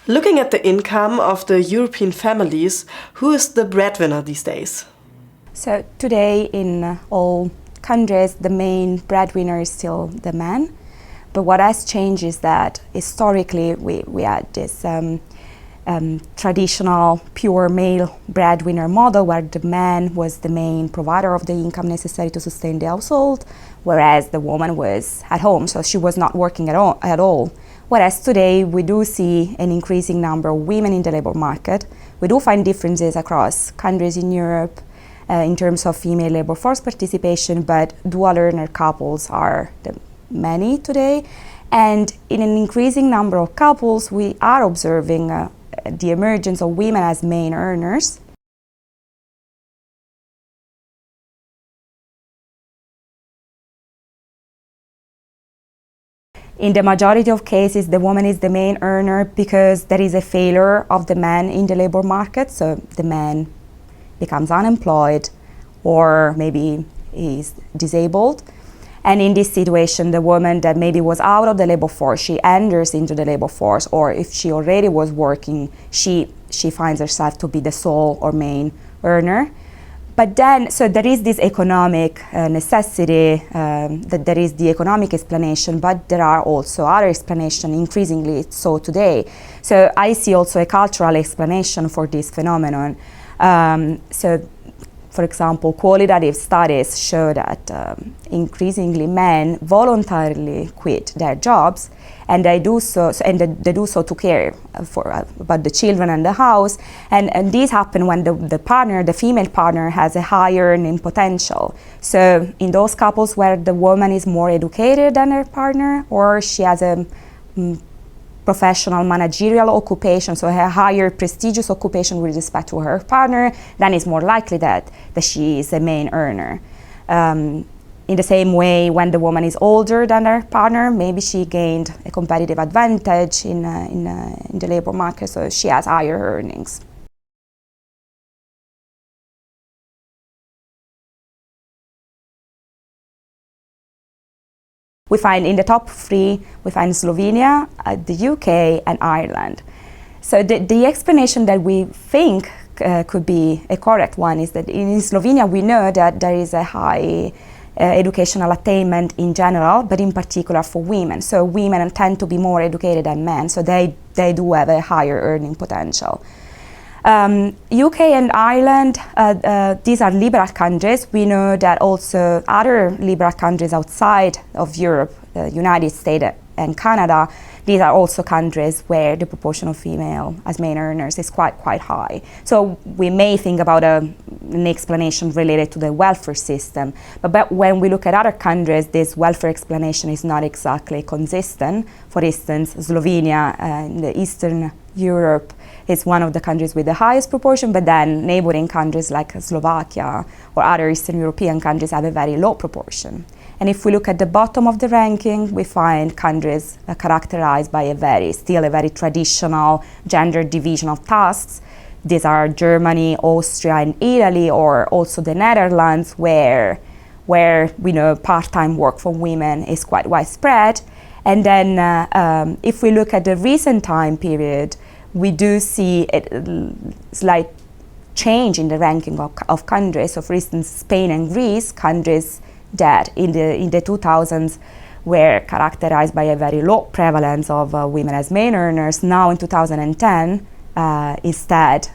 Looking at the income of the European families, who is the breadwinner these days? So today in all countries, the main breadwinner is still the man. But what has changed is that historically we had this traditional pure male breadwinner model where the man was the main provider of the income necessary to sustain the household, whereas the woman was at home, so she was not working at all. Whereas today we do see an increasing number of women in the labor market. We do find differences across countries in Europe in terms of female labor force participation, but dual earner couples are the many today. And in an increasing number of couples, we are observing the emergence of women as main earners. In the majority of cases, the woman is the main earner because there is a failure of the man in the labor market. So the man becomes unemployed or maybe is disabled. And in this situation, the woman that maybe was out of the labor force, she enters into the labor force, or if she already was working, she finds herself to be the sole or main earner. But then, so there is this economic necessity, that there is the economic explanation, but there are also other explanations, increasingly so today. So I see also a cultural explanation for this phenomenon. For example, qualitative studies show that increasingly men voluntarily quit their jobs, and they do so to care about the children and the house. And this happens when the female partner, has a higher earning potential. So in those couples where the woman is more educated than her partner, or she has a professional managerial occupation, so a higher prestigious occupation with respect to her partner, then it's more likely that she is a main earner. In the same way, when the woman is older than her partner, maybe she gained a competitive advantage in the labor market, so she has higher earnings. We find in the top three, we find Slovenia, the UK, and Ireland. So the explanation that we think could be a correct one is that in Slovenia we know that there is a high educational attainment in general, but in particular for women. So women tend to be more educated than men, so they do have a higher earning potential. UK and Ireland, these are liberal countries. We know that also other liberal countries outside of Europe, the United States and Canada, these are also countries where the proportion of female as main earners is quite high. So we may think about an explanation related to the welfare system, but when we look at other countries, this welfare explanation is not exactly consistent. For instance, Slovenia in the Eastern Europe is one of the countries with the highest proportion, but then neighboring countries like Slovakia or other Eastern European countries have a very low proportion. And if we look at the bottom of the ranking, we find countries characterized by still a very traditional gender division of tasks. These are Germany, Austria, and Italy, or also the Netherlands, where we know part-time work for women is quite widespread. And then if we look at the recent time period, we do see a slight change in the ranking of countries. So for instance, Spain and Greece, countries that in the 2000s were characterized by a very low prevalence of women as main earners, now in 2010 instead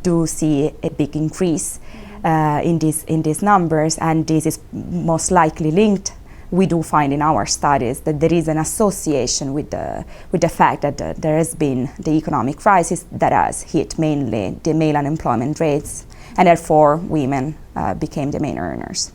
do see a big increase in these numbers, and this is most likely linked. We do find in our studies that there is an association with the fact that there has been the economic crisis that has hit mainly the male unemployment rates, and therefore women became the main earners.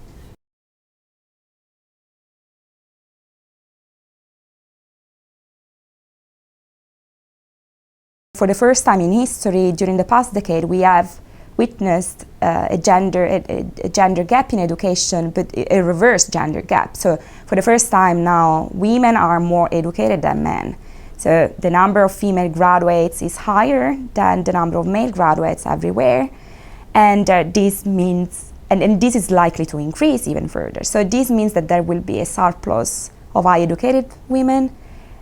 For the first time in history, during the past decade, we have witnessed a gender gap in education, but a reverse gender gap. So for the first time now, women are more educated than men. So the number of female graduates is higher than the number of male graduates everywhere. And this means, and this is likely to increase even further. So this means that there will be a surplus of high educated women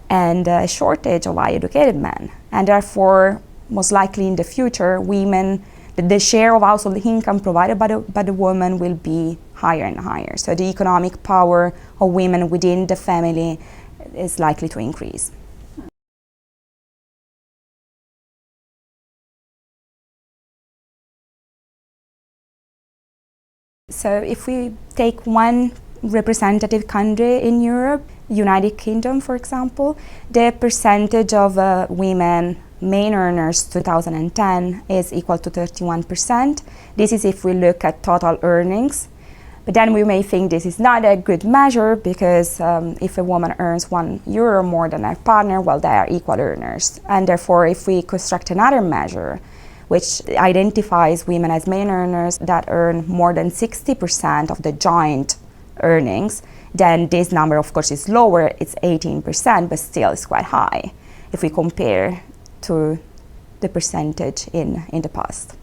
and a shortage of high educated men. and therefore, most likely in the future, women, the share of household income provided by the woman will be higher and higher. So the economic power of women within the family is likely to increase. So if we take one representative country in Europe, United Kingdom, for example, the percentage of women main earners 2010 is equal to 31%. This is if we look at total earnings. But then we may think this is not a good measure because if a woman earns €1 more than her partner, well, they are equal earners. And therefore, if we construct another measure which identifies women as main earners that earn more than 60% of the joint earnings, then this number, of course, is lower. It's 18%, but still it's quite high if we compare to the percentage in the past.